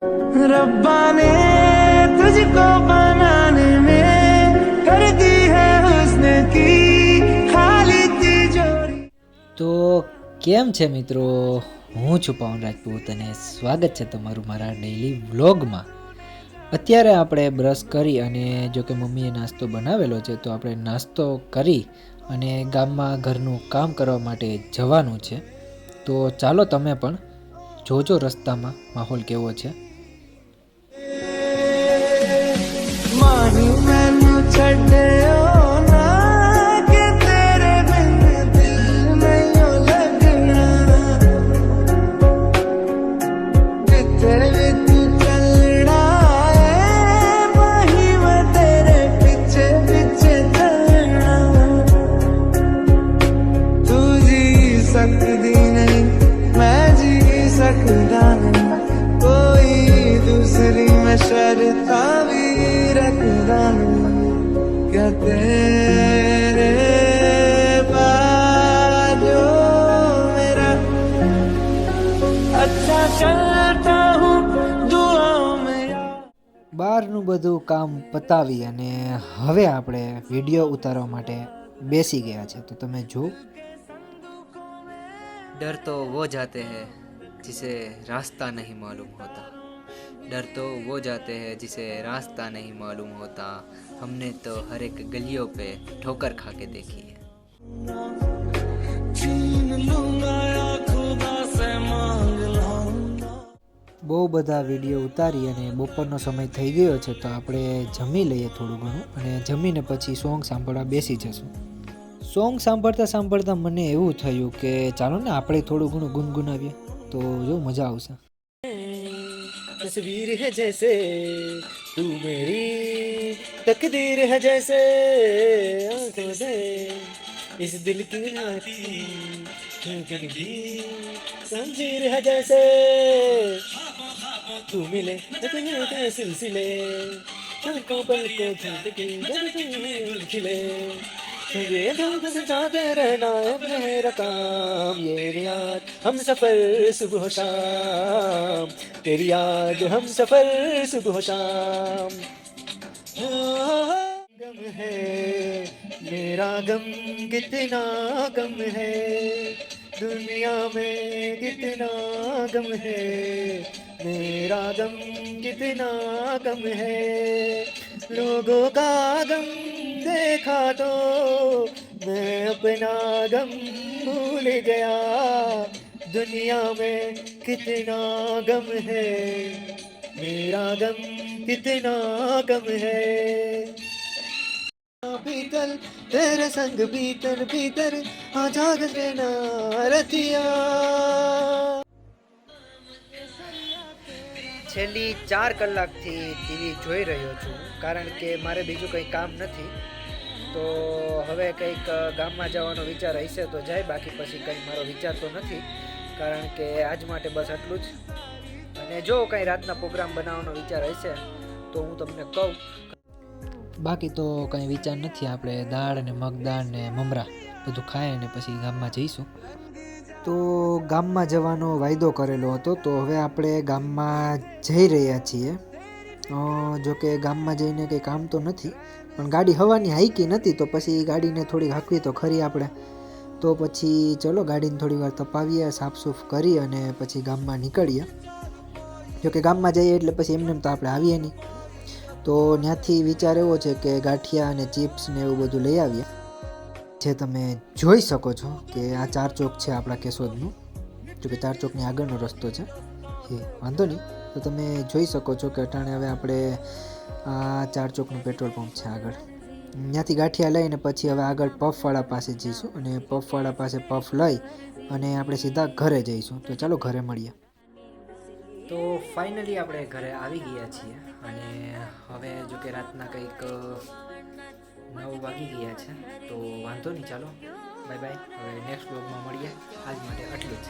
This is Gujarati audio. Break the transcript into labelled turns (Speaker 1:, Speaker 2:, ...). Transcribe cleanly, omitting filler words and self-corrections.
Speaker 1: रब्बा ने तुझको बनाने में कर दी है हुस्न की खाली तिजोरी।
Speaker 2: તો કેમ છે મિત્રો, હું છું પવન રાજપૂત અને સ્વાગત છે તમારું મારા ડેઈલી વ્લોગમાં. અત્યારે આપણે બ્રશ કરી અને જો કે મમ્મીએ નાસ્તો બનાવેલો છે તો આપણે નાસ્તો કરી અને ગામમાં ઘરનું કામ કરવા માટે જવાનું છે. તો ચાલો તમે પણ જોજો રસ્તામાં માહોલ કેવો છે.
Speaker 1: माही मैनू छड्डियो ना कि तेरे बिन दिल नहीं लगना, जिथे भी तू चलना है वही मैं तेरे पीछे पीछे चलना. तू जी सकती नहीं मैं जी सकता नहीं, कोई दूसरी में शर्ता भी रखता नहीं. क्या तेरे बाजो मेरा अच्छा चलता हूँ दुआओं में.
Speaker 2: બહારનું બધું કામ પતાવી અને હવે આપણે વિડીયો ઉતારવા માટે બેસી ગયા છે. તો તમે જો,
Speaker 3: डर तो वो जाते हैं जिसे रास्ता नहीं मालूम होता, डर तो वो जाते हैं जिसे रास्ता नहीं मालूम होता. हमने तो हर एक गलियों पे ठोकर खा के देखी है.
Speaker 1: छीन लूंगा या खुदा से मांग लाऊंगा.
Speaker 2: બહુ બધા વિડીયો ઉતારી અને બપોરનો સમય થઈ ગયો છે તો આપણે જમી લઈએ થોડું ઘણું અને જમીને પછી સોંગ સાંભળવા બેસી જશું. સોંગ સાંભળતા સાંભળતા મને એવું થયું કે ચાલો ને આપણે થોડું ઘણું ગુનગુનાવીએ તો જો મજા આવશે.
Speaker 1: तस्वीर है जैसे तू मेरी तकदीर है जैसे आंखों से इस दिल की नाती जंजीर है जैसे तू मिले के सिलसिले आंखों पर को झूठ खिले. ये जाते रहना है मेरा काम, ये याद हम सफर सुबह शाम, तेरी याद हम सफर सुबह शाम. गम है मेरा गम कितना गम है, दुनिया में कितना गम है, मेरा गम कितना गम है. लोगों का गम देखा तो मैं अपना गम भूल गया, दुनिया में कितना गम है, मेरा गम कितना गम है. बीतल तेरे संग बीतल भीतर आ जाग देना रतिया.
Speaker 2: છેલ્લી 4 કલાકથી ટીવી જોઈ રહ્યો છું કારણ કે મારે બીજું કંઈ કામ નથી. તો હવે કંઈક ગામમાં જવાનો વિચાર હશે તો જાય, બાકી પછી કંઈ મારો વિચાર તો નથી કારણ કે આજ માટે બસ આટલું જ. અને જો કંઈ રાતના પ્રોગ્રામ બનાવવાનો વિચાર હશે તો હું તમને કહું, બાકી તો કંઈ વિચાર નથી. આપણે દાળ ને મગદાળ ને મમરા બધું ખાઈ અને પછી ગામમાં જઈશું. તો ગામમાં જવાનો વાયદો કરેલો હતો તો હવે આપણે ગામમાં જઈ રહ્યા છીએ. જો કે ગામમાં જઈને કંઈ કામ તો નથી પણ ગાડી હવાની હાઈકી નથી તો પછી ગાડીને થોડી હાંકવી તો ખરી આપણે. તો પછી ચલો ગાડીને થોડી વાર તપાવીએ, સાફસૂફ કરી અને પછી ગામમાં નીકળીએ. જો કે ગામમાં જઈએ એટલે પછી એમને તો આપણે આવીએ નહીં. તો ત્યાંથી વિચાર એવો છે કે ગાંઠિયા અને ચિપ્સ ને એવું બધું લઈ આવીએ. જે તમે જોઈ શકો છો કે આ 4 ચોક છે આપણા કેશોદનું. જો કે 4 ચોકની આગળનો રસ્તો છે એ વાંધો નહીં. તો તમે જોઈ શકો છો કે અટાણે હવે આપણે આ 4 ચોકનું પેટ્રોલ પંપ છે આગળ, ત્યાંથી ગાંઠિયા લઈને પછી હવે આગળ પફવાળા પાસે જઈશું અને પફવાળા પાસે પફ લઈ અને આપણે સીધા ઘરે જઈશું. તો ચાલો ઘરે મળીએ. તો ફાઇનલી આપણે ઘરે આવી ગયા છીએ અને હવે જો કે રાતના કંઈક 9 વાગી ગયા છે તો વાંધો નહીં, ચાલો બાય બાય. હવે નેક્સ્ટ વ્લોગમાં મળીએ. આજ માટે આટલું જ.